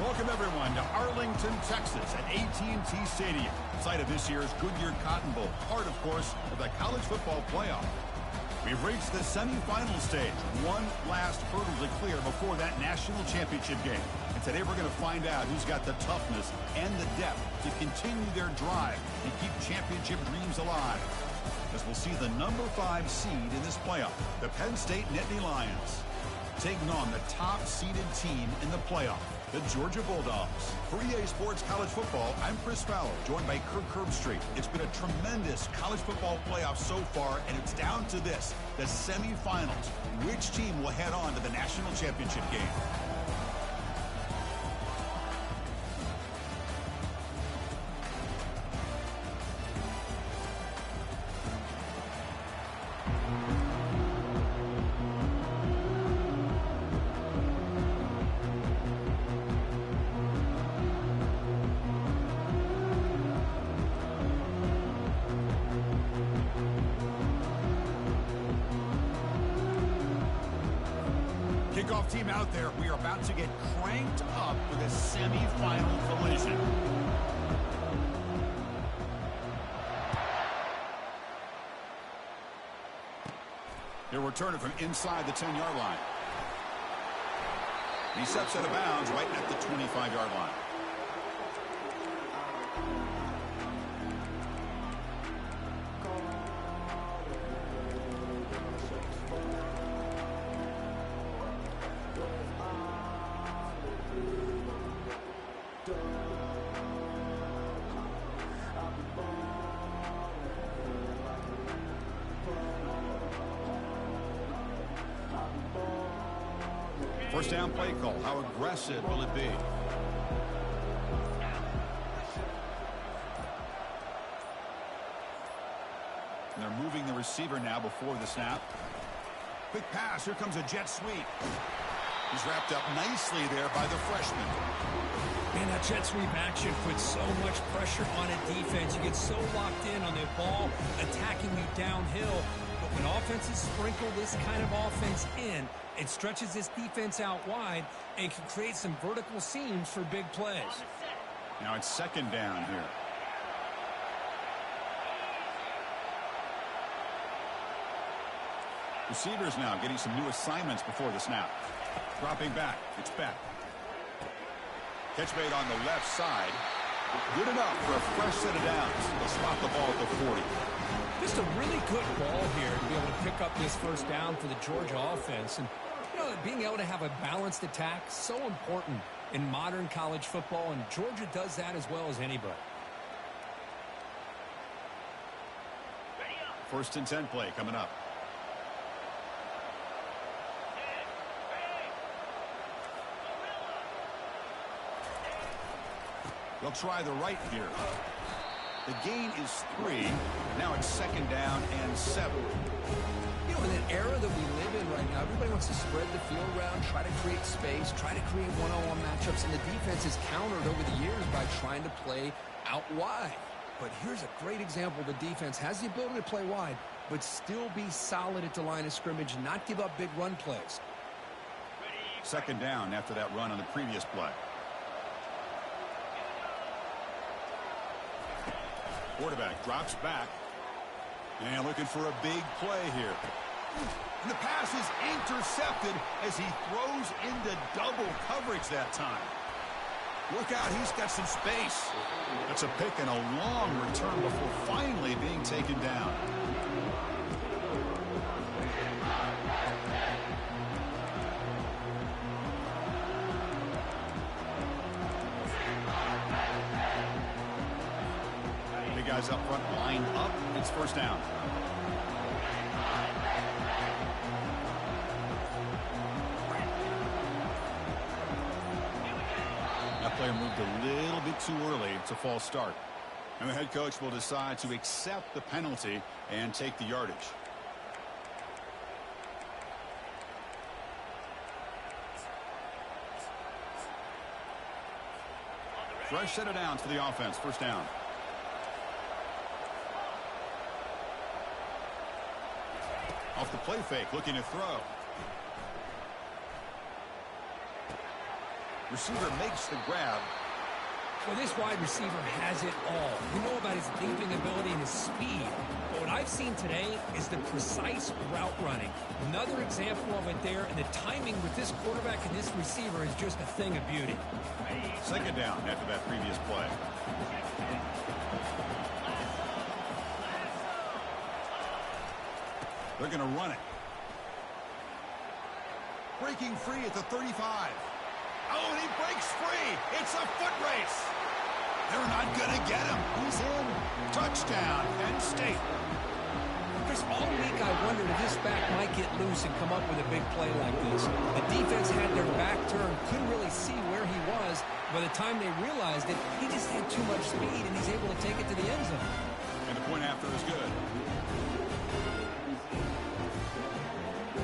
Welcome, everyone, to Arlington, Texas at AT&T Stadium, site of this year's Goodyear Cotton Bowl, part, of course, of the college football playoff. We've reached the semifinal stage, one last hurdle to clear before that national championship game. And today we're going to find out who's got the toughness and the depth to continue their drive and keep championship dreams alive. As we'll see the number 5 seed in this playoff, the Penn State Nittany Lions, taking on the top-seeded team in the playoff, the Georgia Bulldogs. For EA Sports College Football, I'm Chris Fowler, joined by Kirk Herbstreit. It's been a tremendous college football playoff so far, and it's down to this, the semifinals. Which team will head on to the national championship game? Kickoff team out there. We are about to get cranked up with a semifinal collision. He'll return it from inside the 10-yard line. He steps out of bounds right at the 25-yard line. First down play call. How aggressive will it be? And they're moving the receiver now before the snap. Quick pass. Here comes a jet sweep. He's wrapped up nicely there by the freshman. Man, that jet sweep action puts so much pressure on a defense. You get so locked in on the ball attacking you downhill. But when offenses sprinkle this kind of offense in, it stretches this defense out wide and can create some vertical seams for big plays. Now it's second down here. Receivers now getting some new assignments before the snap. Dropping back. It's Beck. Catch made on the left side. Good enough for a fresh set of downs. They'll spot the ball at the 40. Just a really good ball here to be able to pick up this first down for the Georgia offense. And, you know, being able to have a balanced attack, so important in modern college football, and Georgia does that as well as anybody. First and 10 play coming up. They'll try the right here. The gain is 3. Now it's second down and 7. You know, in an era that we live in right now, everybody wants to spread the field around, try to create space, try to create one-on-one matchups, and the defense is countered over the years by trying to play out wide. But here's a great example. The defense has the ability to play wide, but still be solid at the line of scrimmage, not give up big run plays. Second down after that run on the previous play. Quarterback drops back. And looking for a big play here. And the pass is intercepted as he throws into double coverage that time. Look out, he's got some space. That's a pick and a long return before finally being taken down. Guys up front lined up. It's first down. That player moved a little bit too early. It's a false start. And the head coach will decide to accept the penalty and take the yardage. Fresh set of downs for the offense. First down. Off the play fake, looking to throw. Receiver makes the grab. Well, this wide receiver has it all. We know about his leaping ability and his speed. But what I've seen today is the precise route running. Another example of it there, and the timing with this quarterback and this receiver is just a thing of beauty. Second down after that previous play. They're going to run it. Breaking free at the 35. Oh, and he breaks free. It's a foot race. They're not going to get him. He's in. Touchdown, Penn State. Chris, all week I wondered if this back might get loose and come up with a big play like this. The defense had their back turned, couldn't really see where he was. By the time they realized it, he just had too much speed, and he's able to take it to the end zone. And the point after is good.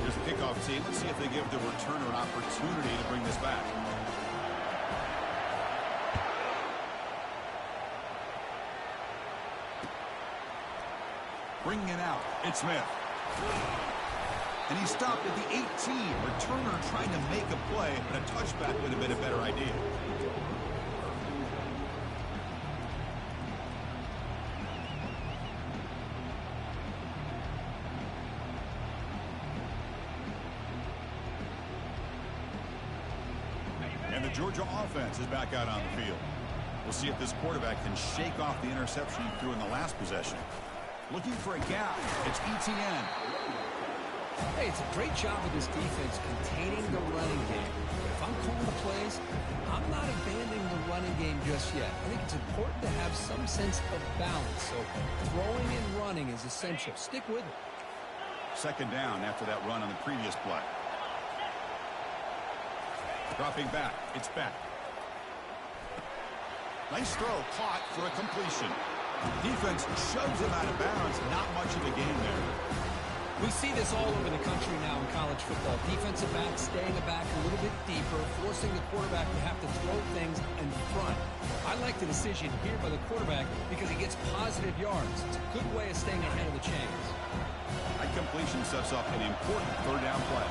Here's the kickoff team. Let's see if they give the returner an opportunity to bring this back. Bringing it out. It's Smith. And he stopped at the 18. Returner trying to make a play, but a touchback would have been a better idea. And the Georgia offense is back out on the field. We'll see if this quarterback can shake off the interception he threw in the last possession. Looking for a gap. It's ETN. Hey, it's a great job of this defense containing the running game. But if I'm calling the plays, I'm not abandoning the running game just yet. I think it's important to have some sense of balance. So throwing and running is essential. Stick with it. Second down after that run on the previous play. Dropping back. It's back. Nice throw. Caught for a completion. Defense shoves him out of bounds. Not much of a gain there. We see this all over the country now in college football. Defensive backs staying back a little bit deeper, forcing the quarterback to have to throw things in front. I like the decision here by the quarterback because he gets positive yards. It's a good way of staying ahead of the chains. That completion sets up an important third down play.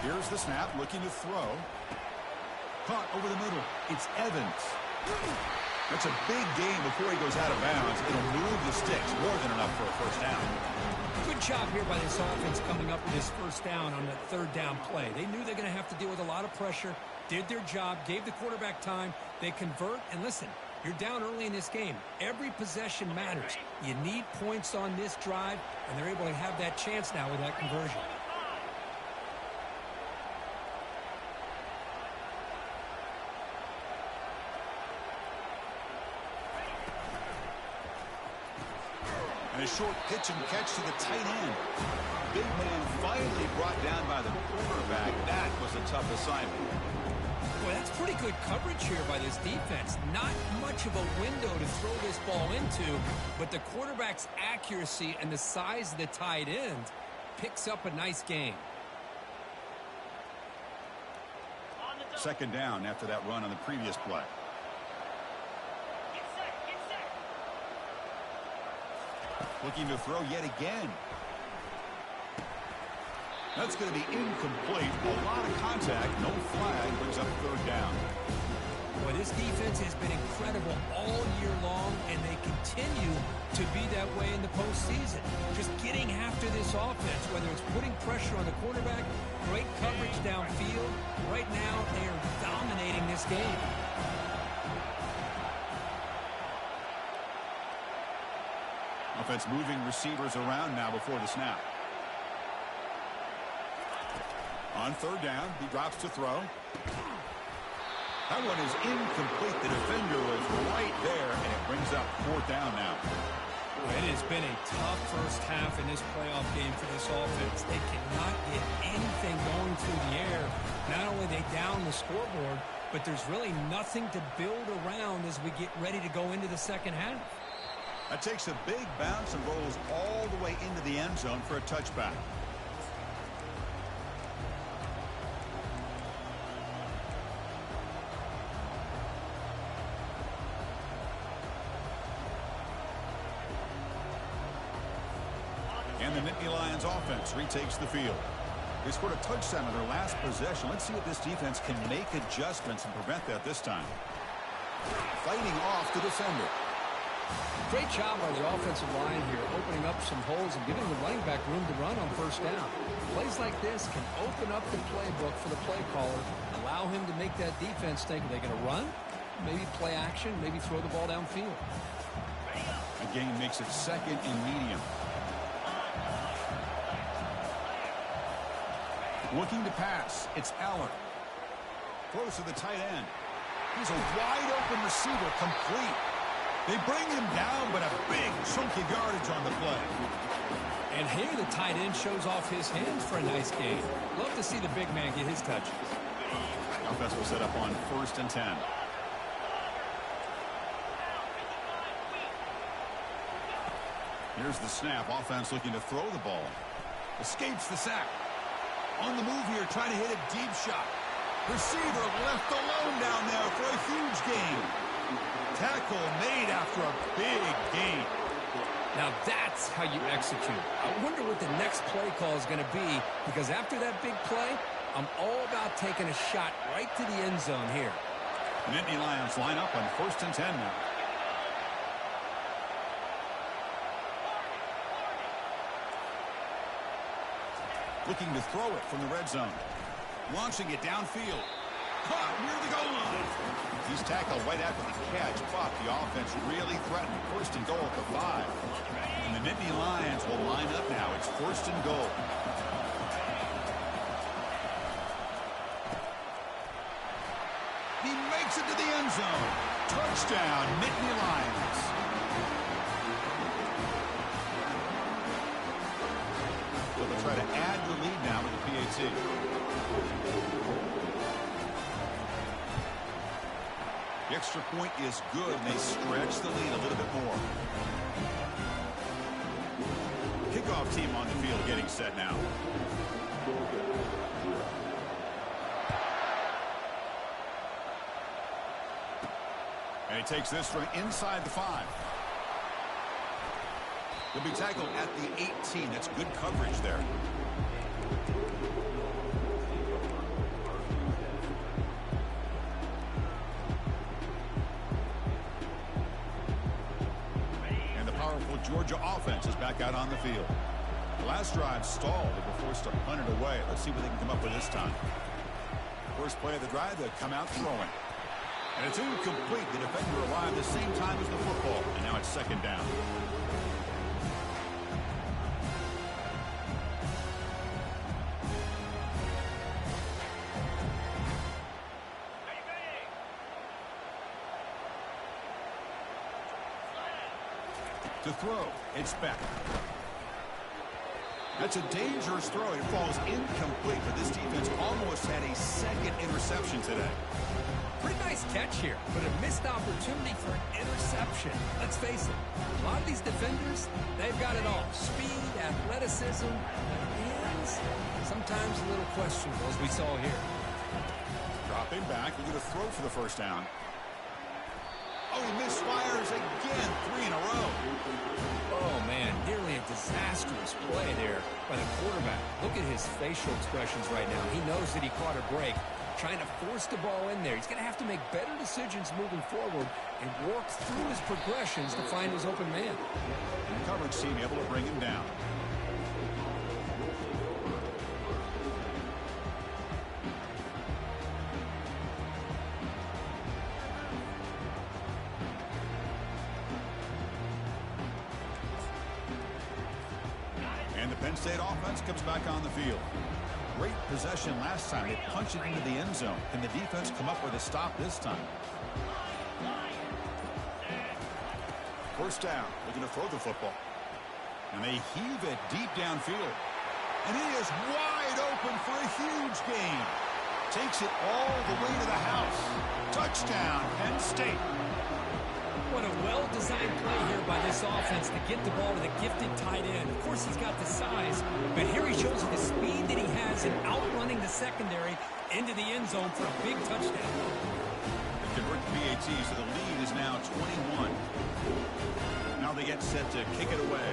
Here's the snap, looking to throw. Caught over the middle. It's Evans. That's a big gain before he goes out of bounds. It'll move the sticks more than enough for a first down. Good job here by this offense coming up with this first down on that third down play. They knew they're going to have to deal with a lot of pressure, did their job, gave the quarterback time. They convert, and listen, you're down early in this game. Every possession matters. You need points on this drive, and they're able to have that chance now with that conversion. And a short pitch and catch to the tight end. Big man finally brought down by the quarterback. That was a tough assignment. Boy, that's pretty good coverage here by this defense. Not much of a window to throw this ball into, but the quarterback's accuracy and the size of the tight end picks up a nice gain. Second down after that run on the previous play. Looking to throw yet again. That's going to be incomplete. A lot of contact. No flag. Brings up third down. Boy, this defense has been incredible all year long, and they continue to be that way in the postseason. Just getting after this offense, whether it's putting pressure on the quarterback, great coverage downfield. Right now, they are dominating this game. Offense moving receivers around now before the snap. On third down, he drops to throw. That one is incomplete. The defender was right there, and it brings up fourth down now. It has been a tough first half in this playoff game for this offense. They cannot get anything going through the air. Not only they down the scoreboard, but there's really nothing to build around as we get ready to go into the second half. That takes a big bounce and rolls all the way into the end zone for a touchback. And the Nittany Lions offense retakes the field. They scored a touchdown on their last possession. Let's see if this defense can make adjustments and prevent that this time. Fighting off the defender. Great job by the offensive line here, opening up some holes and giving the running back room to run on first down. Plays like this can open up the playbook for the play caller, allow him to make that defense think, are they going to run? Maybe play action, maybe throw the ball downfield. A gain makes it second and medium. Looking to pass, it's Aller. Throws to the tight end. He's a wide-open receiver, complete. They bring him down, but a big chunk of yardage on the play. And here the tight end shows off his hands for a nice gain. Love to see the big man get his touches. Offense will set up on 1st and 10. Here's the snap. Offense looking to throw the ball. Escapes the sack. On the move here, trying to hit a deep shot. Receiver left alone down there for a huge gain. Tackle made after a big gain. Now that's how you execute. I wonder what the next play call is going to be, because after that big play, I'm all about taking a shot right to the end zone here. Nittany Lions line up on 1st and 10 now. Looking to throw it from the red zone. Launching it downfield. Caught near the goal line. He's tackled right after the catch, but the offense really threatened. 1st and goal at the 5. And the Nittany Lions will line up now. It's 1st and goal. He makes it to the end zone. Touchdown, Nittany Lions. They'll try to add the lead now with the PAT. The extra point is good, and they stretch the lead a little bit more. Kickoff team on the field getting set now. And he takes this from inside the 5. He'll be tackled at the 18. That's good coverage there. And the powerful Georgia offense is back out on the field. The last drive stalled. They were forced to punt it away. Let's see what they can come up with this time. First play of the drive, they'll come out throwing. And it's incomplete. The defender arrived the same time as the football. And now it's 2nd down. To throw, it's Beck. That's a dangerous throw. It falls incomplete, but this defense almost had a 2nd interception today. Pretty nice catch here, but a missed opportunity for an interception. Let's face it, a lot of these defenders, they've got it all. Speed, athleticism, and sometimes a little questionable, as we saw here. Dropping back, we're going to throw for the 1st down. Oh, he misfires again, 3 in a row. Oh, man, nearly a disastrous play there by the quarterback. Look at his facial expressions right now. He knows that he caught a break, trying to force the ball in there. He's going to have to make better decisions moving forward and work through his progressions to find his open man. And the coverage team able to bring him down. And the Penn State offense comes back on the field. Great possession last time. They punch it into the end zone. Can the defense come up with a stop this time? 1st down. Looking to throw the football. And they heave it deep downfield. And he is wide open for a huge gain. Takes it all the way to the house. Touchdown, Penn State. What a well-designed play here by this offense to get the ball to the gifted tight end. Of course, he's got the size, but here he shows you the speed that he has in outrunning the secondary into the end zone for a big touchdown. They convert the PAT, so the lead is now 21. Now they get set to kick it away.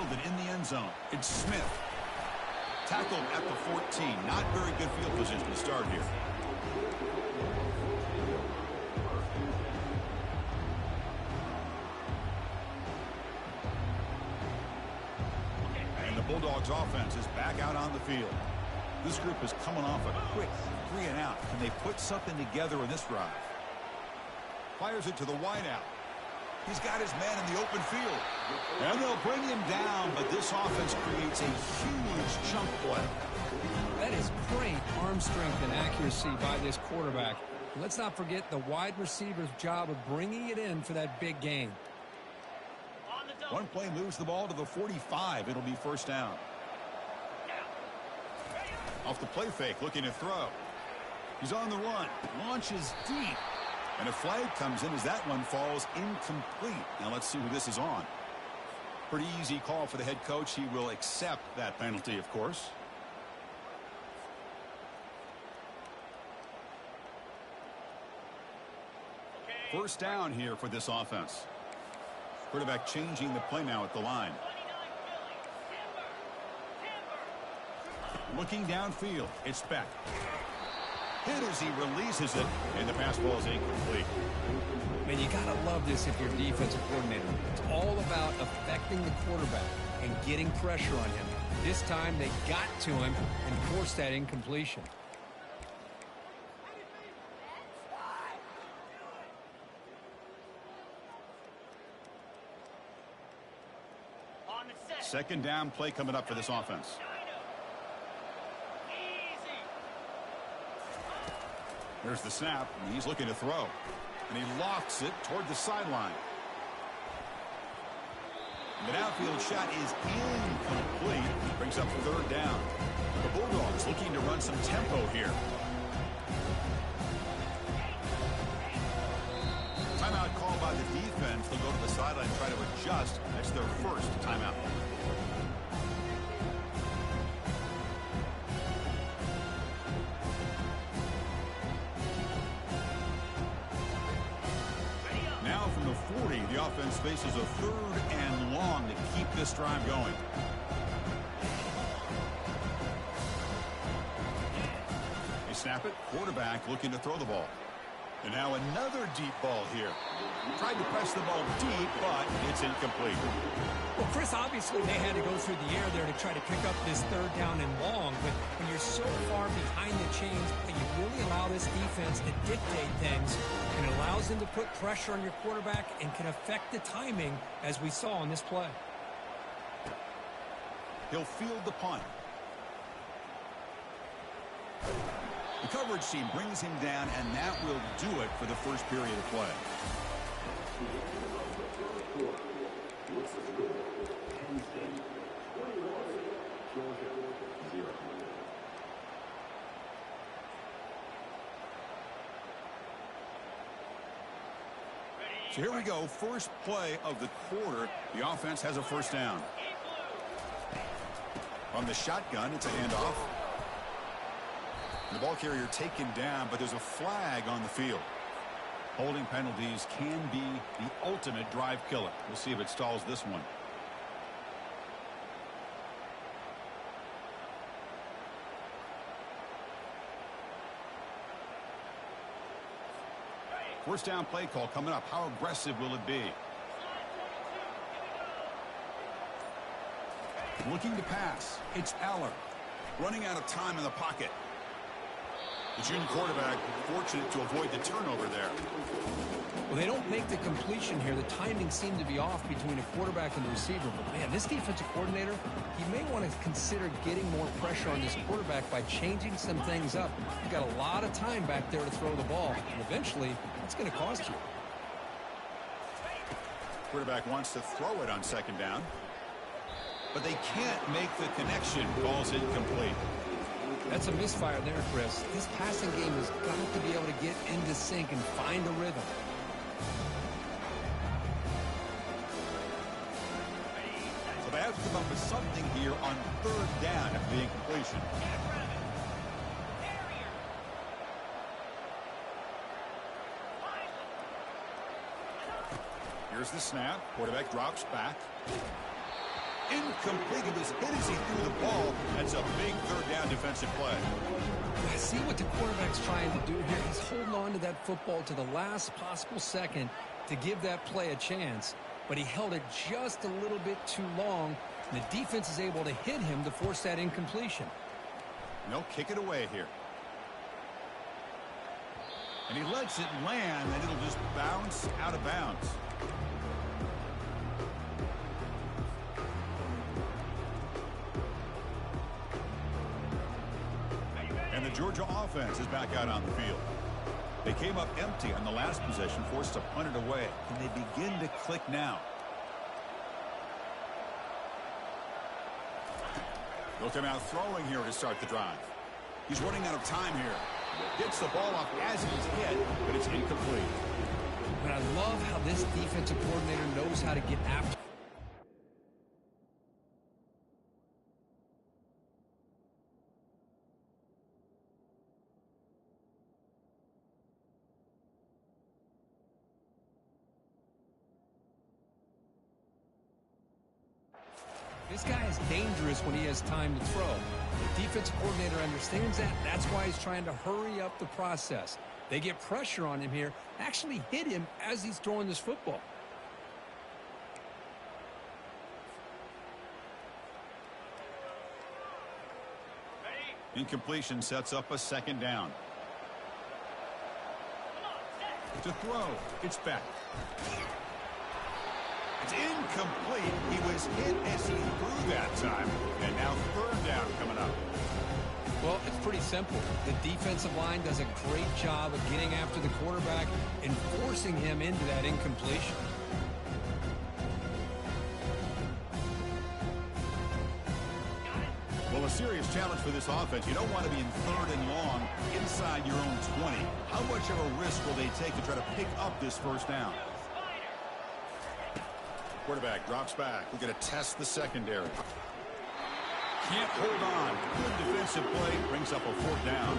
field and in the end zone. It's Smith. Tackled at the 14. Not very good field position to start here. And the Bulldogs offense is back out on the field. This group is coming off a quick 3 and out. Can they put something together in this drive? Fires it to the wideout. He's got his man in the open field. And they'll bring him down, but this offense creates a huge chunk play. That is great arm strength and accuracy by this quarterback. Let's not forget the wide receiver's job of bringing it in for that big gain. One play moves the ball to the 45. It'll be first down. Off the play fake, looking to throw. He's on the run. Launches deep. And a flag comes in as that one falls incomplete. Now let's see who this is on. Pretty easy call for the head coach. He will accept that penalty, of course. First down here for this offense. Quarterback changing the play now at the line. Looking downfield. It's Beck. Hit as he releases it, and the pass ball is incomplete. Man, you got to love this if you're a defensive coordinator. It's all about affecting the quarterback and getting pressure on him. This time they got to him and forced that incompletion. Second down play coming up for this offense. There's the snap, and he's looking to throw. And he lofts it toward the sideline. The downfield shot is incomplete. Brings up third down. The Bulldogs looking to run some tempo here. Timeout called by the defense. They'll go to the sideline and try to adjust. That's their first timeout. Now from the 40, the offense faces a third and long to keep this drive going. They snap it. Quarterback looking to throw the ball. And now another deep ball here. Tried to press the ball deep, but it's incomplete. Well, Chris, obviously they had to go through the air there to try to pick up this third down and long. But when you're so far behind the chains, you really allow this defense to dictate things. And it allows them to put pressure on your quarterback and can affect the timing, as we saw on this play. He'll field the punt. The coverage team brings him down, and that will do it for the first period of play. So here we go. First play of the quarter. The offense has a first down. From the shotgun, it's a handoff. The ball carrier taken down, but there's a flag on the field. Holding penalties can be the ultimate drive killer. We'll see if it stalls this one. First down play call coming up. How aggressive will it be? Looking to pass. It's Aller. Running out of time in the pocket. The junior quarterback fortunate to avoid the turnover there. Well, they don't make the completion here. The timing seemed to be off between a quarterback and the receiver. But, man, this defensive coordinator, he may want to consider getting more pressure on this quarterback by changing some things up. You've got a lot of time back there to throw the ball. And eventually, that's going to cost you. Quarterback wants to throw it on second down. But they can't make the connection. Ball's incomplete. That's a misfire there, Chris. This passing game has got to be able to get into sync and find a rhythm. So they have to come up with something here on third down after the incompletion. Here's the snap. Quarterback drops back. incomplete. He was hit as he threw the ball. That's a big third down defensive play. I see what the quarterback's trying to do here. He's holding on to that football to the last possible second to give that play a chance, but he held it just a little bit too long, and the defense is able to hit him to force that incompletion. And they'll kick it away here. And he lets it land, and it'll just bounce out of bounds. And the Georgia offense is back out on the field. They came up empty on the last possession, forced to punt it away. And they begin to click now. Look him out throwing here to start the drive. He's running out of time here. Gets the ball off as he's hit, but it's incomplete. And I love how this defensive coordinator knows how to get after. This guy is dangerous when he has time to throw. The defensive coordinator understands that. That's why he's trying to hurry up the process. They get pressure on him here, actually hit him as he's throwing this football. Incompletion sets up a second down. To throw, it's back. It's incomplete. He was hit as he threw that time. And now third down coming up. Well, it's pretty simple. The defensive line does a great job of getting after the quarterback and forcing him into that incompletion. Well, a serious challenge for this offense. You don't want to be in third and long inside your own 20. How much of a risk will they take to try to pick up this first down? Quarterback drops back. We're going to test the secondary. Can't hold on. Good defensive play. Brings up a fourth down.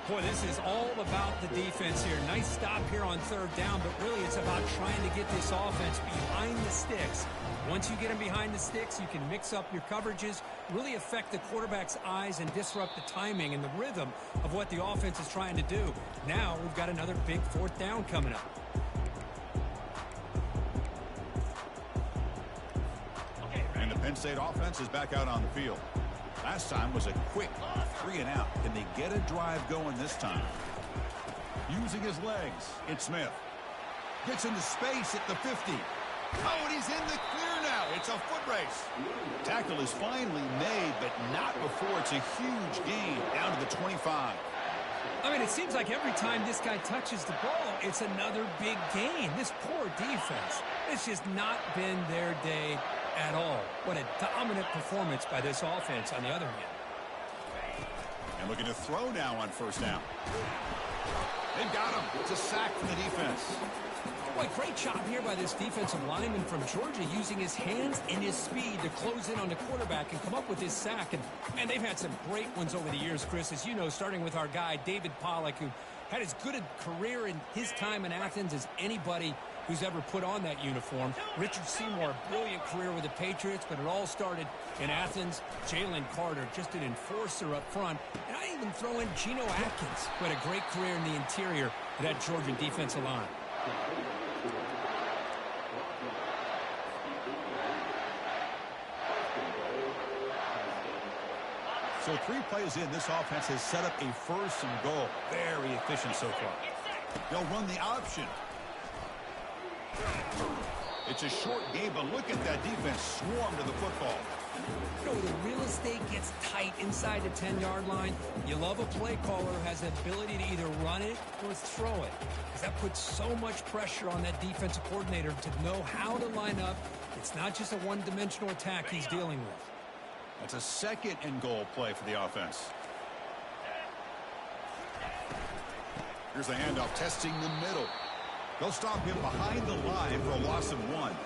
Boy, this is all about the defense here. Nice stop here on third down, but really it's about trying to get this offense behind the sticks. Once you get them behind the sticks, you can mix up your coverages, really affect the quarterback's eyes and disrupt the timing and the rhythm of what the offense is trying to do. Now we've got another big fourth down coming up. And the Penn State offense is back out on the field. Last time was a quick 3 and out. Can they get a drive going this time? Using his legs, it's Smith. Gets into space at the 50. Oh, and he's in the clear now. It's a foot race. Tackle is finally made, but not before it's a huge gain down to the 25. I mean, it seems like every time this guy touches the ball, it's another big gain. This poor defense, it's just not been their day at all. What a dominant performance by this offense on the other hand. And looking to throw now on first down. They've got him. It's a sack from the defense. Boy, great job here by this defensive lineman from Georgia, using his hands and his speed to close in on the quarterback and come up with his sack. And, man, they've had some great ones over the years, Chris, as you know, starting with our guy, David Pollack, who had as good a career in his time in Athens as anybody who's ever put on that uniform. Richard Seymour, a brilliant career with the Patriots, but it all started in Athens. Jalen Carter, just an enforcer up front. And I even throw in Geno Atkins, who had a great career in the interior of that Georgian defensive line. So 3 plays in, this offense has set up a first and goal. Very efficient so far. They'll run the option. It's a short game, but look at that defense swarm to the football. You know, the real estate gets tight inside the 10-yard line. You love a play caller who has the ability to either run it or throw it, because that puts so much pressure on that defensive coordinator to know how to line up. It's not just a one-dimensional attack he's dealing with. That's a second and goal play for the offense. Here's the handoff, testing the middle. They'll stop him behind the line for a loss of 1.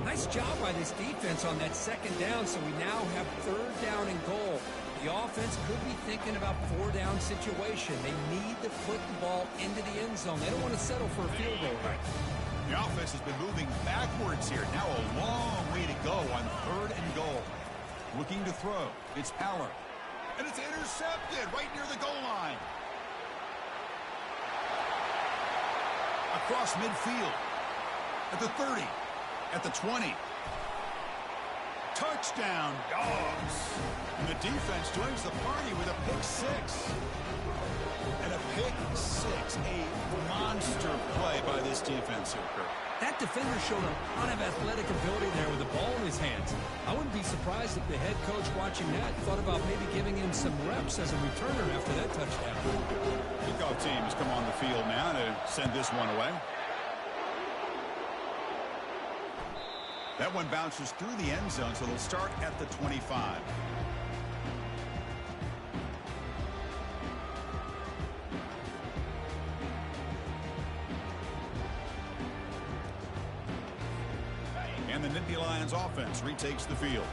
Nice job by this defense on that second down, so we now have third down and goal. The offense could be thinking about 4-down situation. They need to put the ball into the end zone. They don't want to settle for a field goal right. The offense has been moving backwards here. Now a long way to go on 3rd and goal. Looking to throw. It's Aller. And it's intercepted right near the goal line. Across midfield. At the 30. At the 20. Touchdown, Dogs. And the defense joins the party with a pick 6. And a pick 6. A monster play by this defense here, Kirk. That defender showed a lot of athletic ability there with the ball in his hands. I wouldn't be surprised if the head coach watching that thought about maybe giving him some reps as a returner after that touchdown. Kickoff team has come on the field now to send this one away. That one bounces through the end zone, so they'll start at the 25. And the Nittany Lions offense retakes the field.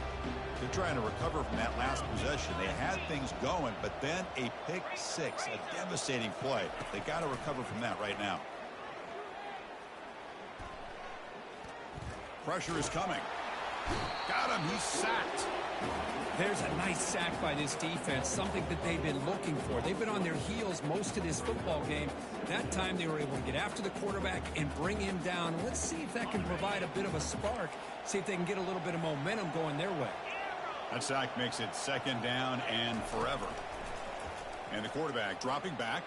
They're trying to recover from that last possession. They had things going, but then a pick 6, a devastating play. They got to recover from that right now. Pressure is coming. Got him. He's sacked. There's a nice sack by this defense, something that they've been looking for. They've been on their heels most of this football game. That time they were able to get after the quarterback and bring him down. Let's see if that can provide a bit of a spark. See if they can get a little bit of momentum going their way. That sack makes it 2nd down and forever. And the quarterback dropping back.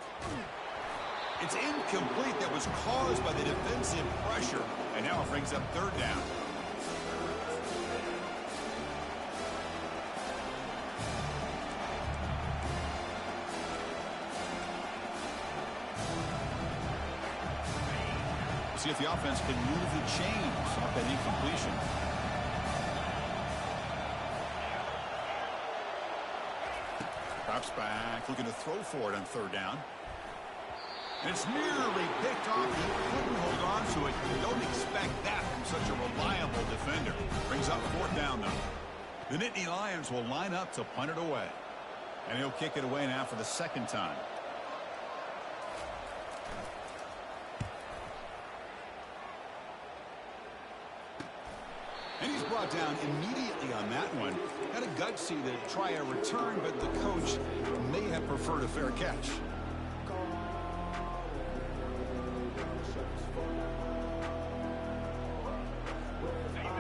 It's incomplete. That was caused by the defensive pressure. And now it brings up 3rd down. See if the offense can move the chains off that incompletion. Drops back, looking to throw for it on 3rd down. And it's nearly picked off. He couldn't hold on to it. You don't expect that from such a reliable defender. Brings up 4th down, though. The Nittany Lions will line up to punt it away. And he'll kick it away now for the 2nd time. And he's brought down immediately on that one. Had a gutsy to try a return, but the coach may have preferred a fair catch.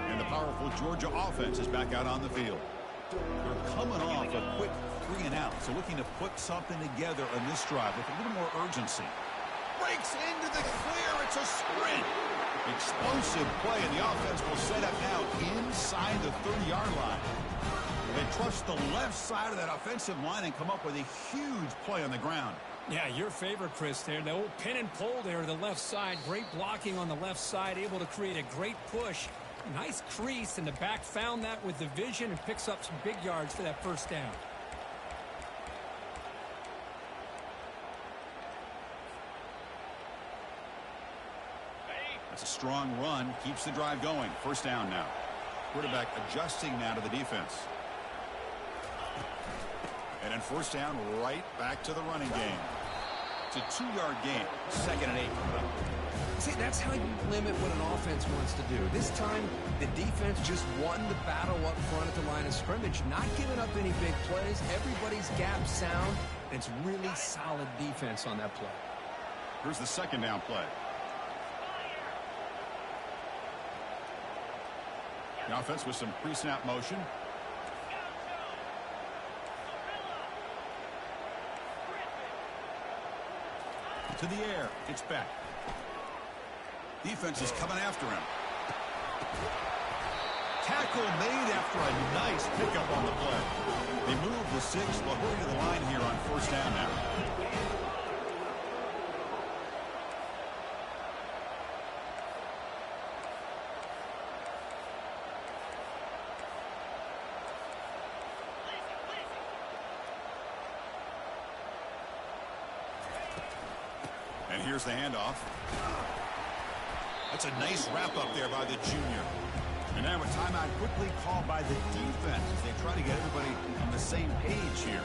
And the powerful Georgia offense is back out on the field. They're coming off a quick 3 and out, so looking to put something together on this drive with a little more urgency. Breaks into the clear. It's a sprint. Explosive play, and the offense will set up now inside the 30-yard line. They trust the left side of that offensive line and come up with a huge play on the ground. Yeah, your favorite, Chris, there. The old pin and pull there to the left side. Great blocking on the left side, able to create a great push. Nice crease, and the back found that with the vision and picks up some big yards for that 1st down. That's a strong run. Keeps the drive going. 1st down now. Quarterback adjusting now to the defense. And then 1st down, right back to the running game. It's a 2-yard gain. 2nd and 8. See, that's how you limit what an offense wants to do. This time, the defense just won the battle up front at the line of scrimmage, not giving up any big plays. Everybody's gap sound. It's really solid defense on that play. Here's the 2nd down play. The offense with some pre-snap motion. To the air. It's back. Defense is coming after him. Tackle made after a nice pickup on the play. They move the 6. They'll hurry to the line here on 1st down now. And here's the handoff. That's a nice wrap-up there by the junior. And now a timeout quickly called by the defense as they try to get everybody on the same page here.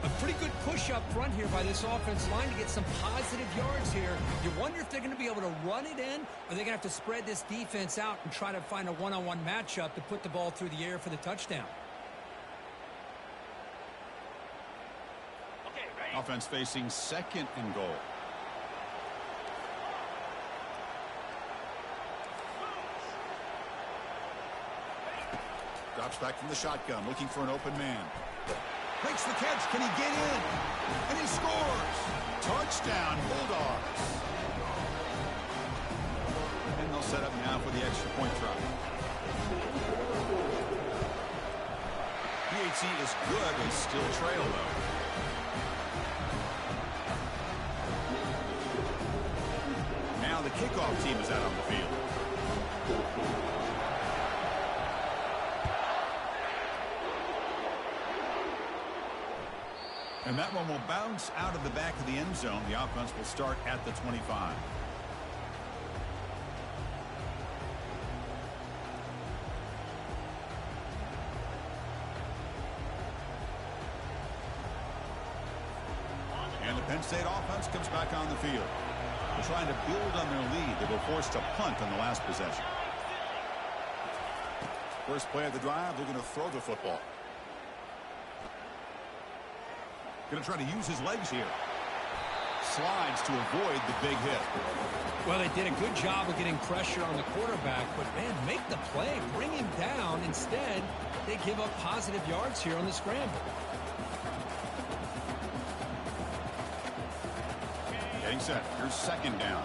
A pretty good push up front here by this offense line to get some positive yards here. You wonder if they're going to be able to run it in, or they're going to have to spread this defense out and try to find a one-on-one matchup to put the ball through the air for the touchdown. Offense facing 2nd and goal. Drops back from the shotgun, looking for an open man. Makes the catch. Can he get in? And he scores. Touchdown, Bulldogs. And they'll set up now for the extra point try. PHC is good. They still trail, though. Now the kickoff team is out on the field. And that one will bounce out of the back of the end zone. The offense will start at the 25. And the Penn State offense comes back on the field. They're trying to build on their lead. They were forced to punt on the last possession. First play of the drive, they're going to throw the football. Going to try to use his legs here. Slides to avoid the big hit. Well, they did a good job of getting pressure on the quarterback, but, man, make the play. Bring him down. Instead, they give up positive yards here on the scramble. Getting set. Here's 2nd down.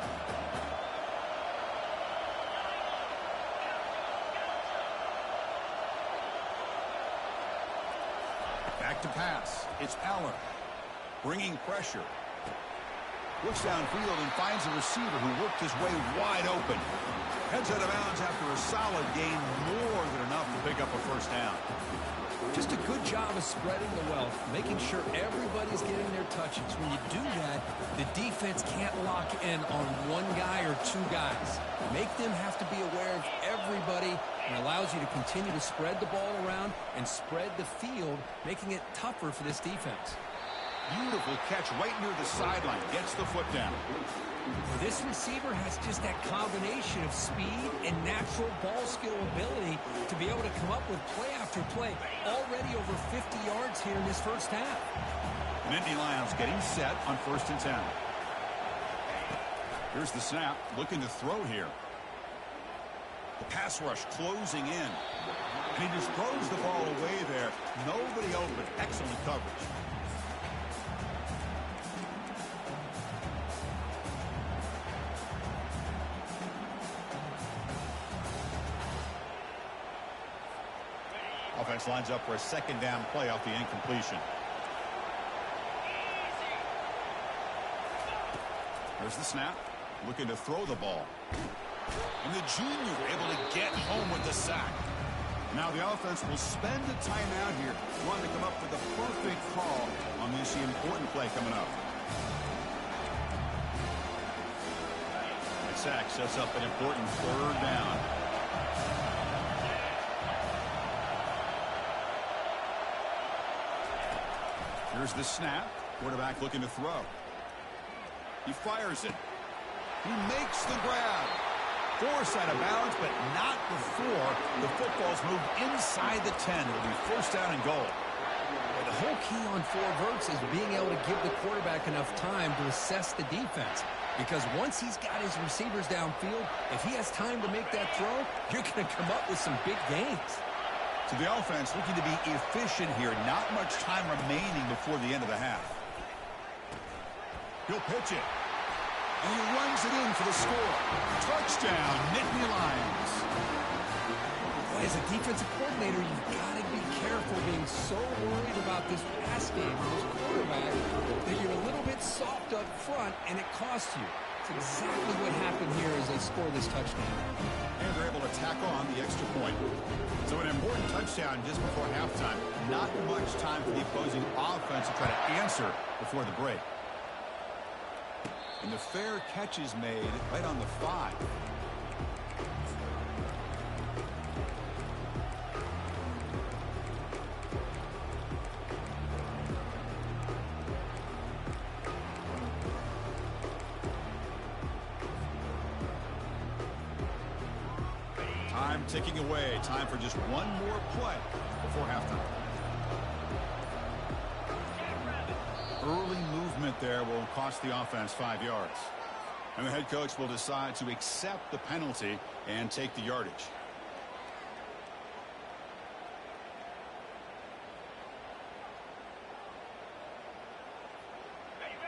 Back to pass. It's Aller. Bringing pressure. Looks downfield and finds a receiver who worked his way wide open. Heads out of bounds after a solid gain, more than enough to pick up a first down. Just a good job of spreading the wealth, making sure everybody's getting their touches. When you do that, the defense can't lock in on one guy or two guys. Make them have to be aware of everybody, and allows you to continue to spread the ball around and spread the field, making it tougher for this defense. Beautiful catch right near the sideline. Gets the foot down. This receiver has just that combination of speed and natural ball skill ability to be able to come up with play after play. Already over 50 yards here in this first half. Nittany Lions getting set on 1st and 10. Here's the snap. Looking to throw here. The pass rush closing in. And he just throws the ball away there. Nobody open. Excellent coverage. Offense lines up for a 2nd down play off the incompletion. There's the snap. Looking to throw the ball. And the junior able to get home with the sack. Now the offense will spend a timeout here. Want to come up with the perfect call on this important play coming up. The sack sets up an important 3rd down. Here's the snap. Quarterback looking to throw. He fires it. He makes the grab. Forced out of bounds, but not before the football's moved inside the 10. It'll be 1st down and goal. Well, the whole key on 4 verts is being able to give the quarterback enough time to assess the defense. Because once he's got his receivers downfield, if he has time to make that throw, you're going to come up with some big gains. So the offense looking to be efficient here. Not much time remaining before the end of the half. He'll pitch it. And he runs it in for the score. Touchdown, Nittany Lions. Boy, as a defensive coordinator, you've got to be careful being so worried about this pass game for this quarterback that you're a little bit soft up front, and it costs you. It's exactly what happened here as they score this touchdown. And they're able to tack on the extra point. So an important touchdown just before halftime. Not much time for the opposing offense to try to answer before the break. And the fair catch is made right on the 5. Ticking away. Time for just one more play before halftime. Early movement there will cost the offense 5 yards. And the head coach will decide to accept the penalty and take the yardage.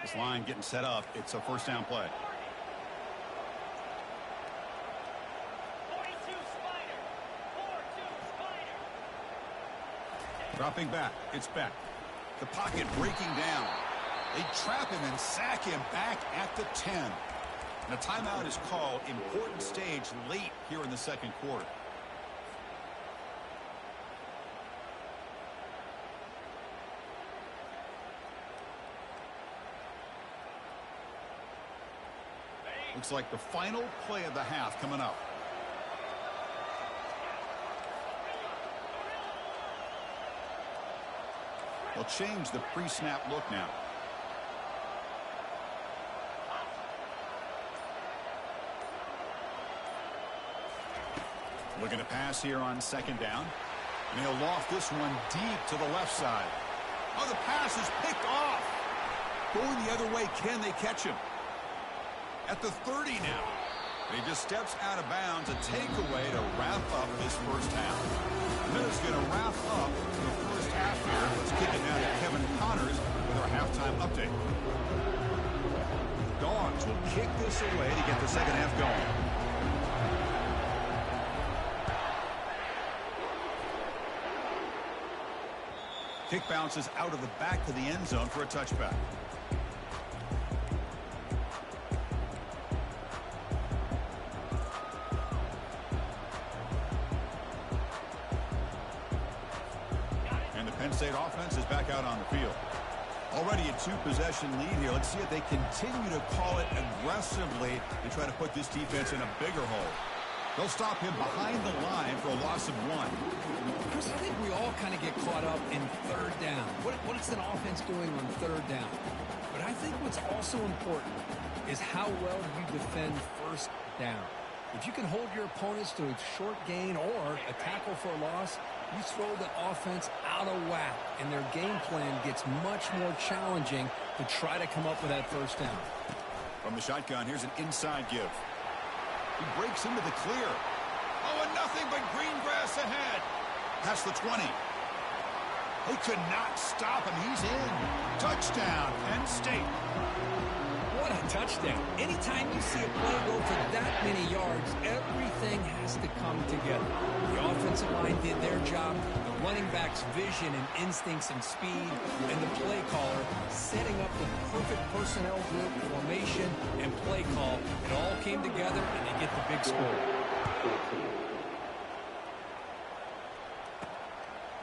This line getting set up. It's a first down play. Dropping back. It's Beck. The pocket breaking down. They trap him and sack him back at the 10. And a timeout is called. Important stage late here in the second quarter. Looks like the final play of the half coming up. They'll change the pre-snap look now. Looking to pass here on second down. And he'll loft this one deep to the left side. Oh, the pass is picked off. Going the other way, can they catch him? At the 30 now. He just steps out of bounds. A takeaway to wrap up this first half. And then it's going to wrap up the first half here. Let's kick it now to Kevin Connors with our halftime update. Dogs will kick this away to get the second half going. Kick bounces out of the back to the end zone for a touchback. Penn State offense is back out on the field. Already a 2-possession lead here. Let's see if they continue to call it aggressively and try to put this defense in a bigger hole. They'll stop him behind the line for a loss of 1. Chris, I think we all kind of get caught up in third down. What is an offense doing on third down? But I think what's also important is how well you defend first down. If you can hold your opponents to a short gain or a tackle for a loss, you throw the offense out of whack, and their game plan gets much more challenging to try to come up with that first down. From the shotgun, here's an inside give. He breaks into the clear. Oh, and nothing but green grass ahead. Past the 20. They could not stop him. He's in. Touchdown, Penn State. What a touchdown. Anytime you see a play go for that many yards, everything has to come together. The offensive line did their job, the running back's vision and instincts and speed, and the play caller setting up the perfect personnel group, formation, and play call. It all came together, and they get the big score.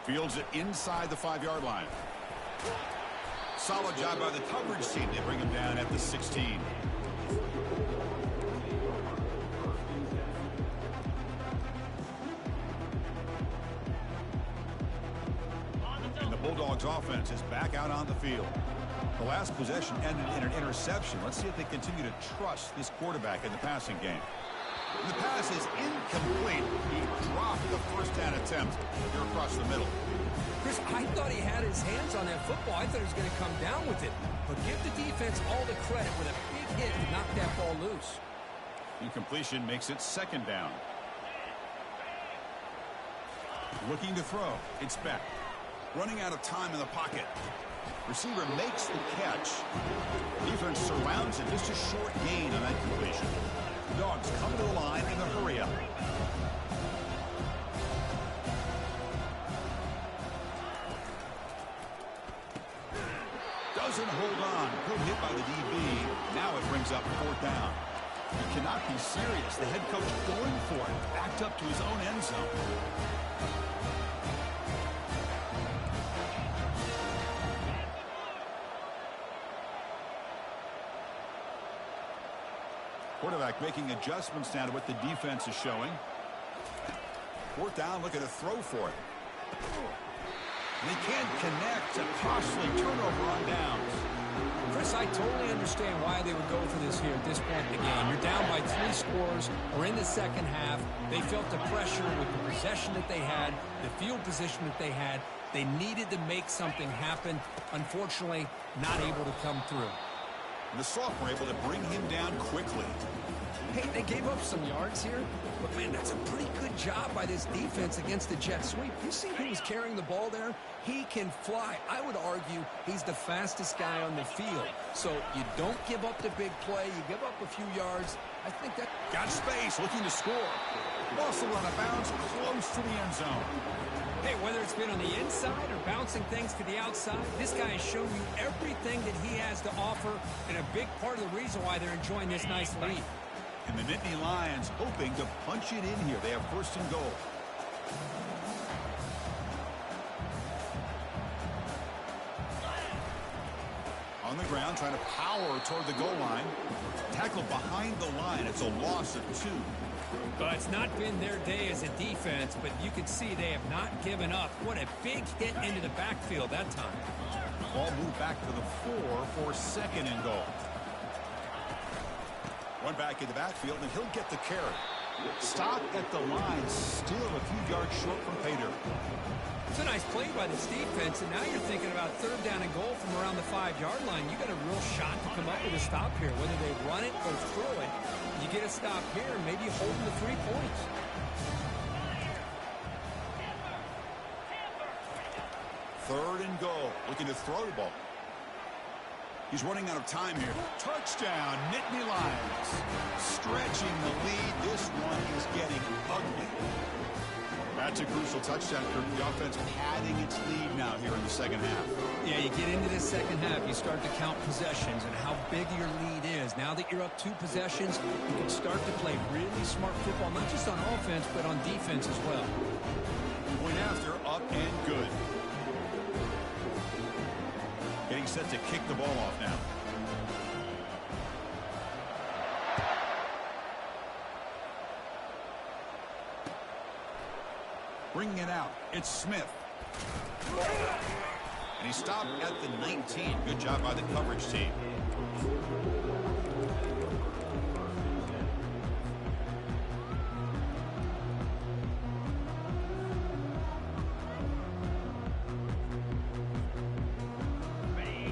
Fields it inside the 5-yard line. Solid job by the coverage team. They bring him down at the 16. And the Bulldogs offense is back out on the field. The last possession ended in an interception. Let's see if they continue to trust this quarterback in the passing game. The pass is incomplete. He dropped the first down attempt here across the middle. Chris, I thought he had his hands on that football. I thought he was going to come down with it. But give the defense all the credit with a big hit to knock that ball loose. Incompletion makes it second down. Looking to throw. It's Beck. Running out of time in the pocket. Receiver makes the catch. Defense surrounds him. Just a short gain on that completion. Dogs come to the line in a hurry up. Doesn't hold on. Good hit by the DB. Now it brings up fourth down. He cannot be serious. The head coach going for it. Backed up to his own end zone. Quarterback making adjustments now to what the defense is showing. Fourth down, looking to throw for it. And he can't connect. A costly turnover on downs. Chris, I totally understand why they would go for this here at this point in the game. You're down by 3 scores. We're in the second half. They felt the pressure with the possession that they had, the field position that they had. They needed to make something happen. Unfortunately, not able to come through. And the sophomore able to bring him down quickly. Hey, they gave up some yards here, but, man, that's a pretty good job by this defense against the jet sweep. You see who was carrying the ball there? He can fly. I would argue he's the fastest guy on the field. So you don't give up the big play. You give up a few yards. I think that... Got space, looking to score. Also run out of bounds, close to the end zone. Hey, whether it's been on the inside or bouncing things to the outside, this guy has shown you everything that he has to offer, and a big part of the reason why they're enjoying this nice lead. And the Nittany Lions hoping to punch it in here. They have first and goal. On the ground, trying to power toward the goal line. Tackled behind the line. It's a loss of 2. Well, it's not been their day as a defense, but you can see they have not given up. What a big hit into the backfield that time. Ball moved back to the 4 for second and goal. One back in the backfield, and he'll get the carry. Stop at the line, still a few yards short from pay dirt. It's a nice play by this defense, and now you're thinking about third down and goal from around the 5-yard line. You got a real shot to come up with a stop here, whether they run it or throw it. You get a stop here, maybe holding the 3 points. Third and goal, looking to throw the ball. He's running out of time here. Touchdown, Nittany Lions. Stretching the lead. This one is getting ugly. That's a crucial touchdown for the offense, padding its lead now here in the second half. Yeah, you get into this second half, you start to count possessions and how big your lead is. Now that you're up 2 possessions, you can start to play really smart football, not just on offense, but on defense as well. Point after, up and good. Getting set to kick the ball off now. Bringing it out, it's Smith. And he stopped at the 19. Good job by the coverage team.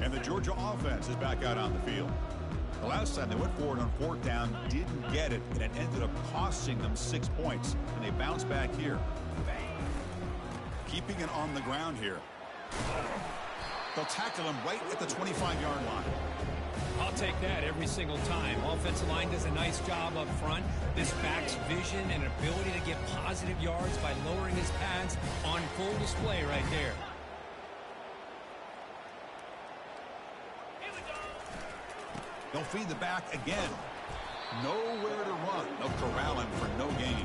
And the Georgia offense is back out on the field. The last time they went forward on 4th down, didn't get it, and it ended up costing them 6 points. And they bounced back here. Keeping it on the ground here. They'll tackle him right at the 25-yard line. I'll take that every single time. Offensive line does a nice job up front. This back's vision and ability to get positive yards by lowering his pads on full display right there. They'll feed the back again. Nowhere to run. They'll corral him for no gain.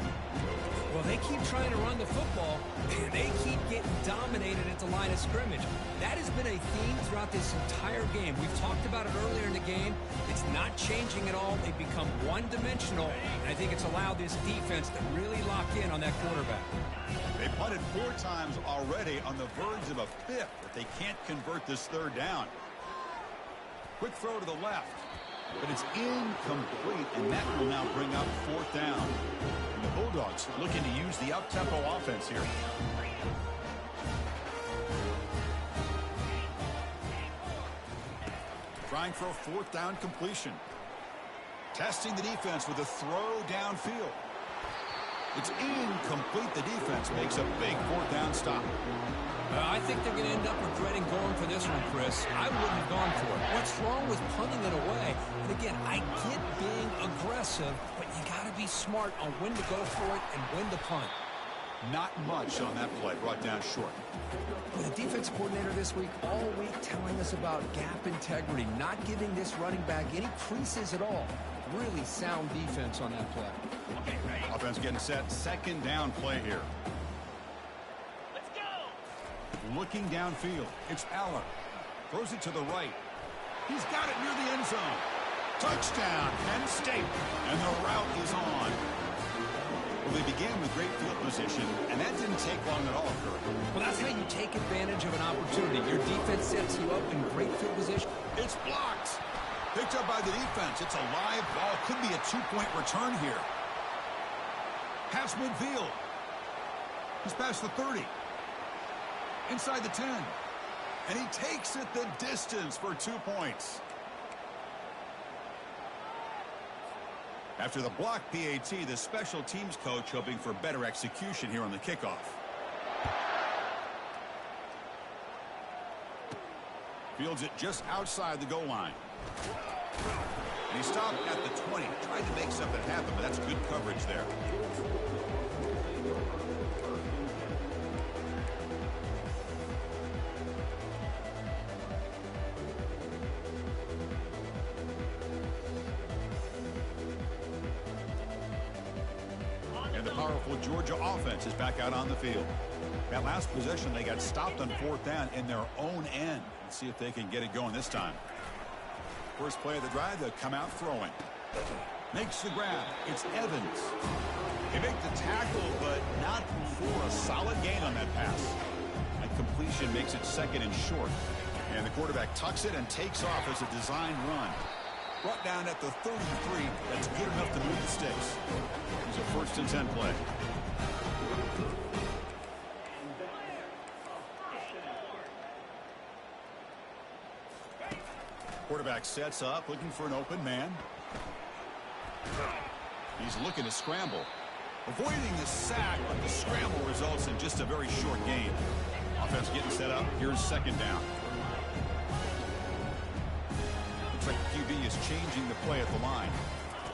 Well, they keep trying to run the football, and they keep getting dominated at the line of scrimmage. That has been a theme throughout this entire game. We've talked about it earlier in the game. It's not changing at all. They've become one-dimensional, and I think it's allowed this defense to really lock in on that quarterback. They punted 4 times already, on the verge of a 5th, but they can't convert this 3rd down. Quick throw to the left, but it's incomplete, and that will now bring up 4th down. And the Bulldogs looking to use the up-tempo offense here. Trying for a 4th down completion. Testing the defense with a throw downfield. It's incomplete. The defense makes a big 4th down stop. I think they're going to end up regretting going for this one, Chris. I wouldn't have gone for it. What's wrong with punting it away? And again, I get being aggressive, but you got to be smart on when to go for it and when to punt. Not much on that play, brought down short. Well, the defense coordinator this week, all week telling us about gap integrity, not giving this running back any creases at all. Really sound defense on that play. Offense getting set, 2nd down play here. Looking downfield, it's Aller. Throws it to the right. He's got it near the end zone. Touchdown, Penn State. And the route is on. Well, they began with great field position, and that didn't take long at all, Kirk. Well, that's how you take advantage of an opportunity. Your defense sets you up in great field position. It's blocked. Picked up by the defense. It's a live ball. Could be a two-point return here. Pass midfield. He's past the 30. Inside the 10. And he takes it the distance for 2 points. After the blocked PAT, the special teams coach hoping for better execution here on the kickoff. Fields it just outside the goal line. And he stopped at the 20. Tried to make something happen, but that's good coverage there. Georgia offense is back out on the field. That last possession, they got stopped on 4th down in their own end. Let's see if they can get it going this time. First play of the drive, they'll come out throwing. Makes the grab. It's Evans. He makes the tackle, but not for a solid gain on that pass. That completion makes it 2nd and short. And the quarterback tucks it and takes off as a design run. Brought down at the 33. That's good enough to move the sticks. It's a 1st and 10 play. Quarterback sets up, looking for an open man. He's looking to scramble. Avoiding the sack, but the scramble results in just a very short gain. Offense getting set up. Here's 2nd down. Looks like QB is changing the play at the line.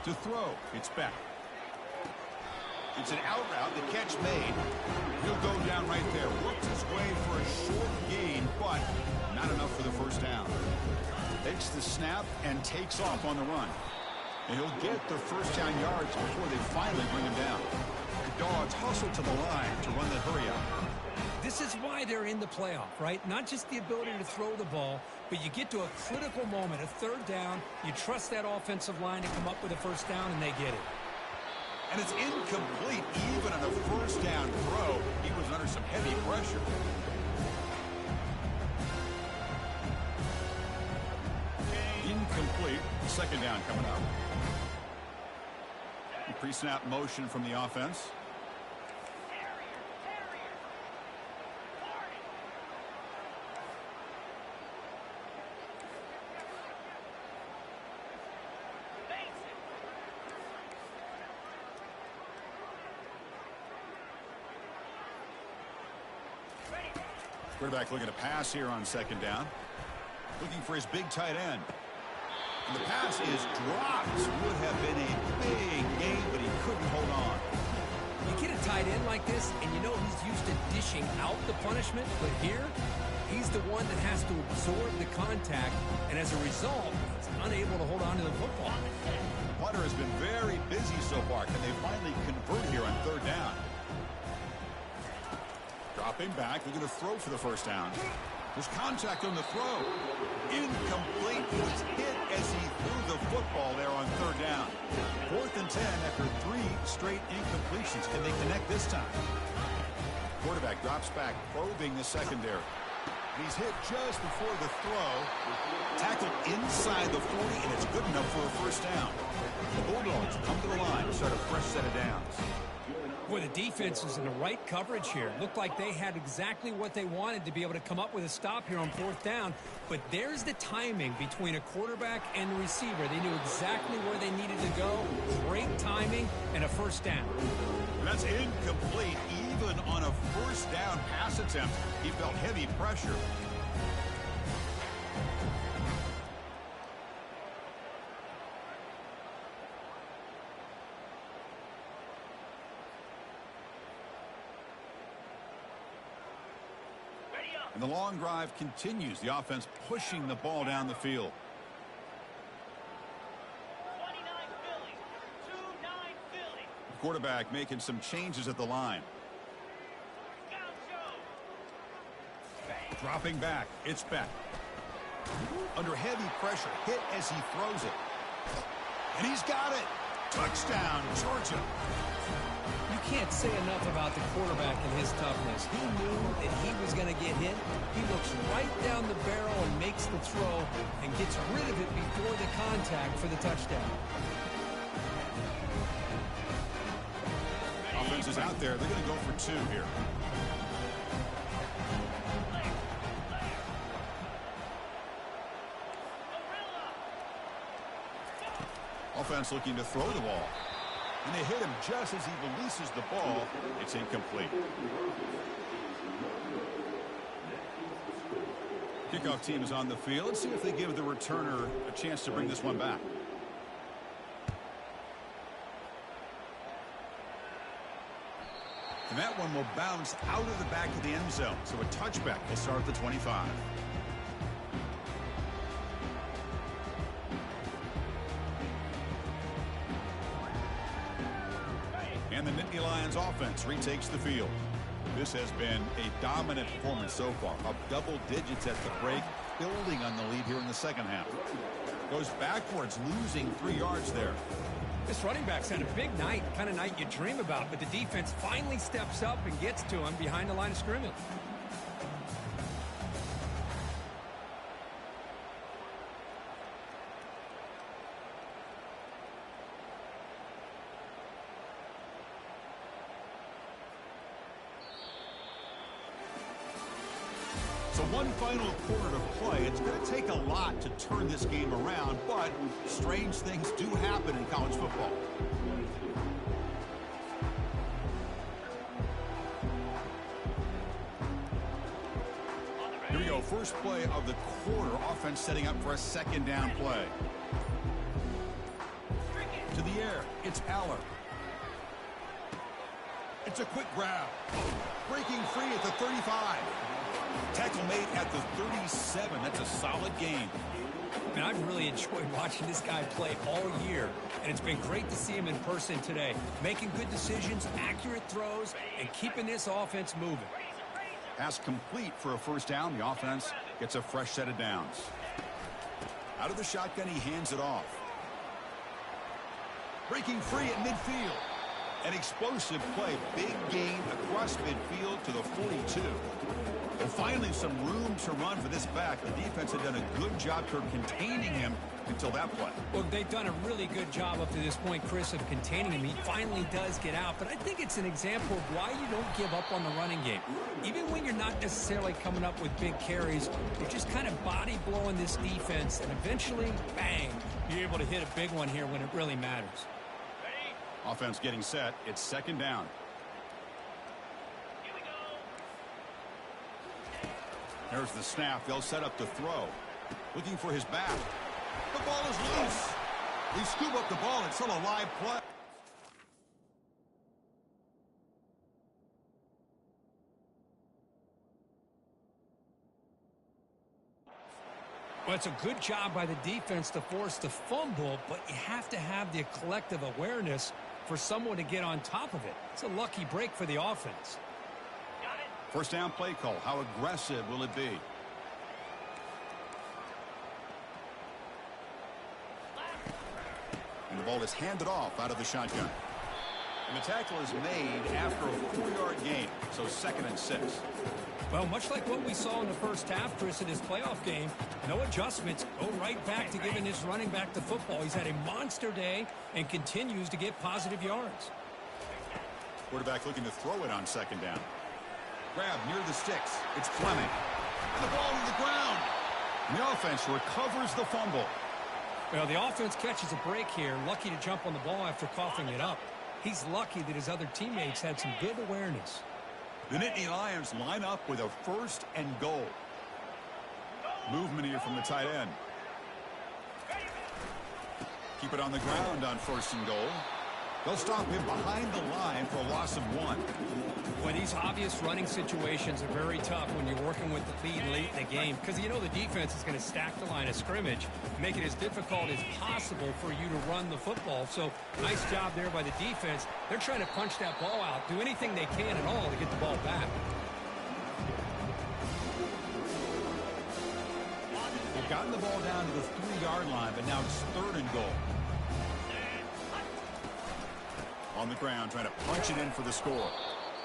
To throw, it's back. It's an out route. The catch made. He'll go down right there. Works his way for a short gain, but not enough for the 1st down. Takes the snap and takes off on the run. And he'll get the 1st down yards before they finally bring him down. The Dogs hustle to the line to run the hurry up. This is why they're in the playoff, right? Not just the ability to throw the ball, but you get to a critical moment, a 3rd down. You trust that offensive line to come up with a 1st down, and they get it. And it's incomplete even on a 1st down throw. He was under some heavy pressure. Incomplete. 2nd down coming up. Pre-snap motion from the offense. Quarterback looking to pass here on 2nd down. Looking for his big tight end. And the pass is dropped. Would have been a big game, but he couldn't hold on. You get a tight end like this, and you know he's used to dishing out the punishment, but here, he's the one that has to absorb the contact, and as a result, he's unable to hold on to the football. The punter has been very busy so far. Can they finally convert here on 3rd down? Dropping back, they're going to throw for the 1st down. There's contact on the throw. Incomplete. He was hit as he threw the football there on 3rd down. 4th and 10 after 3 straight incompletions. Can they connect this time? Quarterback drops back, probing the secondary. He's hit just before the throw. Tackled inside the 40, and it's good enough for a 1st down. The Bulldogs come to the line to start a fresh set of downs. Boy, the defense was in the right coverage here. Looked like they had exactly what they wanted to be able to come up with a stop here on 4th down. But there's the timing between a quarterback and the receiver. They knew exactly where they needed to go. Great timing and a 1st down. And that's incomplete. Even on a 1st down pass attempt, he felt heavy pressure. And the long drive continues. The offense pushing the ball down the field. 29 Philly. 2-9 Philly. The quarterback making some changes at the line. Dropping back. It's back. Under heavy pressure. Hit as he throws it. And he's got it. Touchdown, Georgia. You can't say enough about the quarterback and his toughness. He knew that he was going to get hit. He looks right down the barrel and makes the throw and gets rid of it before the contact for the touchdown. Offense is out there. They're going to go for 2 here. Offense looking to throw the ball. And they hit him just as he releases the ball. It's incomplete. Kickoff team is on the field. Let's see if they give the returner a chance to bring this one back. And that one will bounce out of the back of the end zone. So a touchback will start at the 25. And the Nittany Lions offense retakes the field. This has been a dominant performance so far. Up double digits at the break, building on the lead here in the second half. Goes backwards, losing 3 yards there. This running back's had a big night, kind of night you dream about, but the defense finally steps up and gets to him behind the line of scrimmage. So one final quarter to play. It's going to take a lot to turn this game around, but strange things do happen in college football. Here we go. First play of the quarter. Offense setting up for a second down play. To the air. It's Aller. It's a quick grab. Breaking free at the 35. Tackle made at the 37. That's a solid game. And I've really enjoyed watching this guy play all year, and it's been great to see him in person today. Making good decisions, accurate throws, and keeping this offense moving. Pass complete for a first down. The offense gets a fresh set of downs. Out of the shotgun, he hands it off. Breaking free at midfield. An explosive play. Big gain across midfield to the 42. Well, finally some room to run for this back. The defense had done a good job for containing him until that play. Well, they've done a really good job up to this point, Chris, of containing him. He finally does get out, but I think it's an example of why you don't give up on the running game. Even when you're not necessarily coming up with big carries, you're just kind of body blowing this defense, and eventually, bang, you're able to hit a big one here when it really matters. Offense getting set. It's second down. There's the snap. They'll set up the throw. Looking for his back. The ball is loose. They scoop up the ball. It's still a live play. Well, it's a good job by the defense to force the fumble, but you have to have the collective awareness for someone to get on top of it. It's a lucky break for the offense. First down play call. How aggressive will it be? And the ball is handed off out of the shotgun. And the tackle is made after a 4-yard gain. So 2nd and 6. Well, much like what we saw in the first half, Chris, in this playoff game, no adjustments. Go right back to giving this running back the football. He's had a monster day and continues to get positive yards. Quarterback looking to throw it on second down. Grab near the sticks. It's Fleming. And the ball to the ground. And the offense recovers the fumble. Well, the offense catches a break here. Lucky to jump on the ball after coughing it up. He's lucky that his other teammates had some good awareness. The Nittany Lions line up with a 1st and goal. Movement here from the tight end. Keep it on the ground on 1st and goal. They'll stop him behind the line for a loss of 1. Well, these obvious running situations are very tough when you're working with the lead late in the game because you know the defense is going to stack the line of scrimmage, make it as difficult as possible for you to run the football. So nice job there by the defense. They're trying to punch that ball out, do anything they can at all to get the ball back. They've gotten the ball down to the 3-yard line, but now it's 3rd and goal. On the ground, trying to punch it in for the score.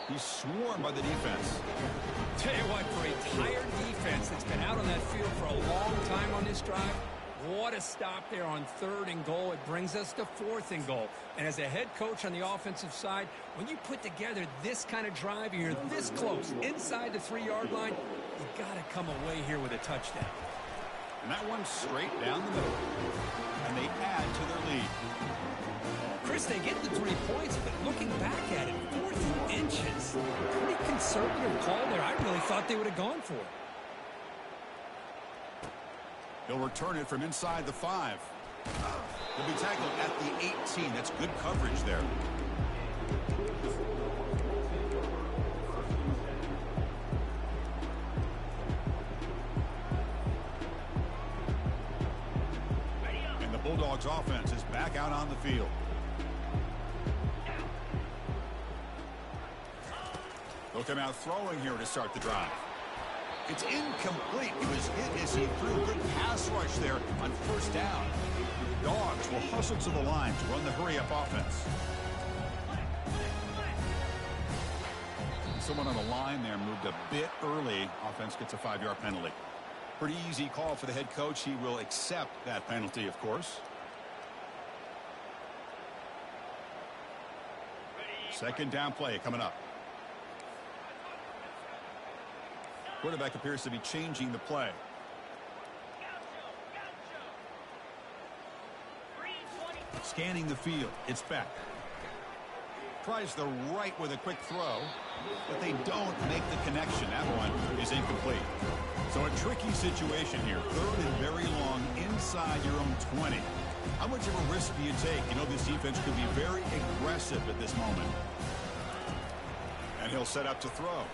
He's swarmed by the defense. Tell you what, for a tired defense that's been out on that field for a long time on this drive, what a stop there on 3rd and goal. It brings us to 4th and goal. And as a head coach on the offensive side, when you put together this kind of drive, you're this close inside the 3-yard line, you got to come away here with a touchdown. And that one's straight down the middle. And they add to their lead. Chris, they get the 3 points, but looking back at it, 4th inches, pretty conservative call there. I really thought they would have gone for it. He'll return it from inside the 5. He'll be tackled at the 18. That's good coverage there. And the Bulldogs offense is back out on the field. They'll come out throwing here to start the drive. It's incomplete. He was hit as he threw a good pass rush there on 1st down. Dogs will hustle to the line to run the hurry-up offense. And someone on the line there moved a bit early. Offense gets a 5-yard penalty. Pretty easy call for the head coach. He will accept that penalty, of course. 2nd down play coming up. Quarterback appears to be changing the play. Scanning the field. It's back. Tries the right with a quick throw, but they don't make the connection. That one is incomplete. So a tricky situation here. 3rd and very long inside your own 20. How much of a risk do you take? You know this defense could be very aggressive at this moment. And he'll set up to throw.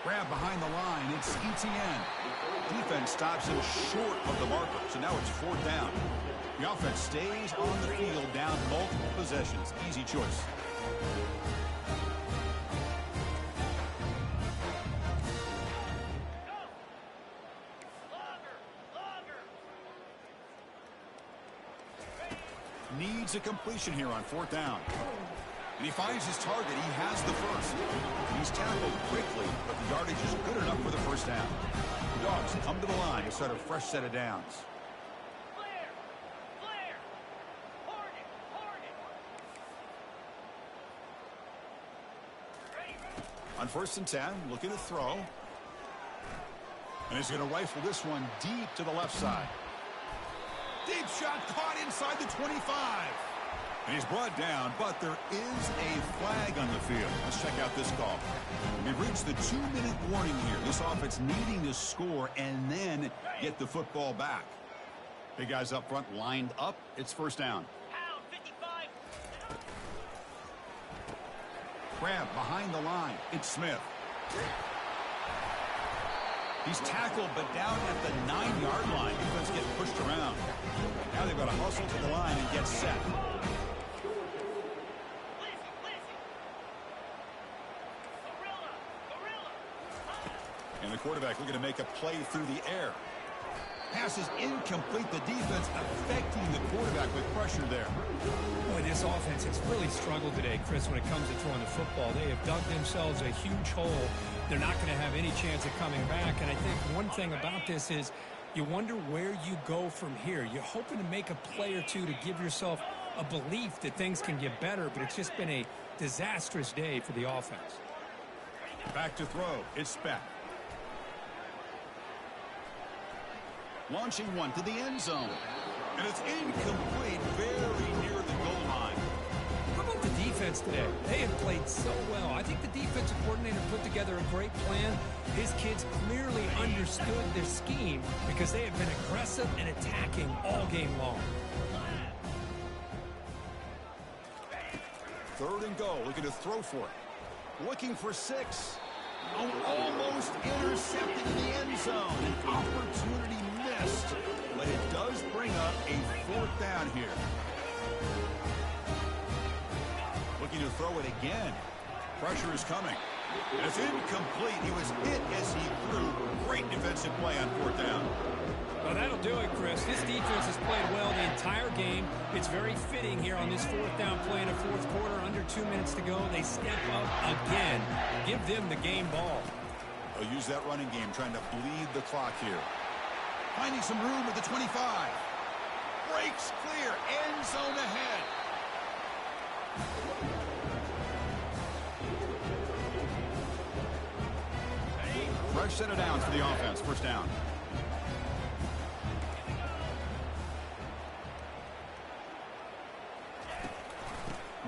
Grab behind the line. It's Etienne. Defense stops him short of the marker. So now it's 4th down. The offense stays on the field down multiple possessions. Easy choice. Needs a completion here on 4th down. And he finds his target. He has the first. He's tackled quickly, but the yardage is good enough for the 1st down. The Dogs come to the line to start a fresh set of downs. On 1st and 10, looking to throw. And he's going to rifle this one deep to the left side. Deep shot caught inside the 25. And he's brought down, but there is a flag on the field. Let's check out this call. We've reached the 2-minute warning here. This offense needing to score and then get the football back. Big guys up front lined up. It's 1st down. Grab behind the line. It's Smith. He's tackled, but down at the 9-yard line. Defense getting pushed around. Now they've got to hustle to the line and get set. And the quarterback looking to make a play through the air. Pass is incomplete. The defense affecting the quarterback with pressure there. Boy, this offense has really struggled today, Chris, when it comes to throwing the football. They have dug themselves a huge hole. They're not going to have any chance of coming back. And I think one thing about this is you wonder where you go from here. You're hoping to make a play or two to give yourself a belief that things can get better, but it's just been a disastrous day for the offense. Back to throw. It's Speck. Launching one to the end zone. And it's incomplete, very near the goal line. How about the defense today? They have played so well. I think the defensive coordinator put together a great plan. His kids clearly understood their scheme because they have been aggressive and attacking all game long. 3rd and goal, looking to throw for it. Looking for 6. Almost intercepted in the end zone. An opportunity missed, but it does bring up a 4th down here. Looking to throw it again. Pressure is coming. And it's incomplete. He was hit as he threw. Great defensive play on 4th down. Well, that'll do it, point, Chris. This defense has played well the entire game. It's very fitting here on this fourth down play in the fourth quarter. Under 2 minutes to go. They step up again. Give them the game ball. They'll use that running game, trying to bleed the clock here. Finding some room at the 25. Breaks clear. End zone ahead. Fresh set of downs for the offense. First down.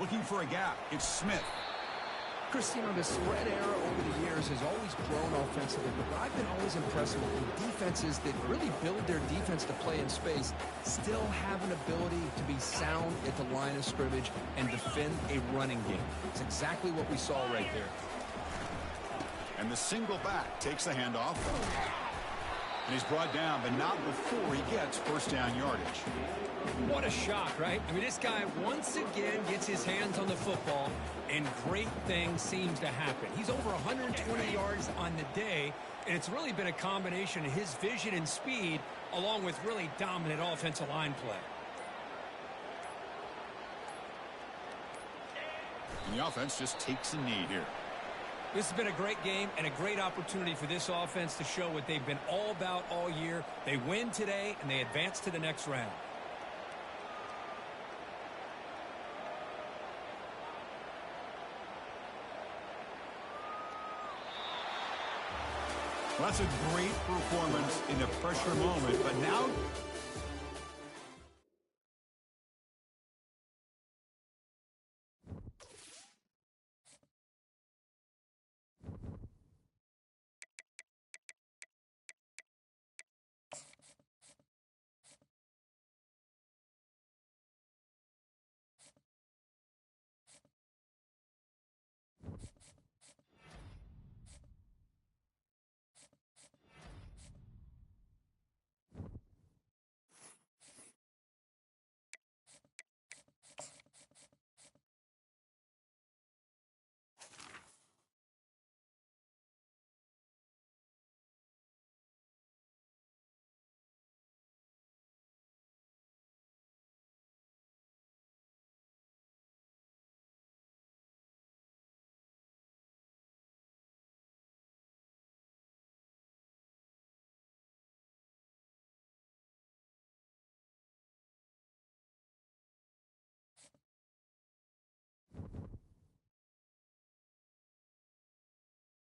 Looking for a gap. It's Smith. Chris, you know, the spread era over the years has always grown offensively, but I've been always impressed with the defenses that really build their defense to play in space, still have an ability to be sound at the line of scrimmage and defend a running game. It's exactly what we saw right there. And the single back takes the handoff. And he's brought down, but not before he gets first down yardage. What a shock, right? I mean, this guy once again gets his hands on the football, and great things seems to happen. He's over 120 yards on the day, and it's really been a combination of his vision and speed, along with really dominant offensive line play. And the offense just takes a knee here. This has been a great game and a great opportunity for this offense to show what they've been all about all year. They win today, and they advance to the next round. Well, that's a great performance in a pressure moment, but now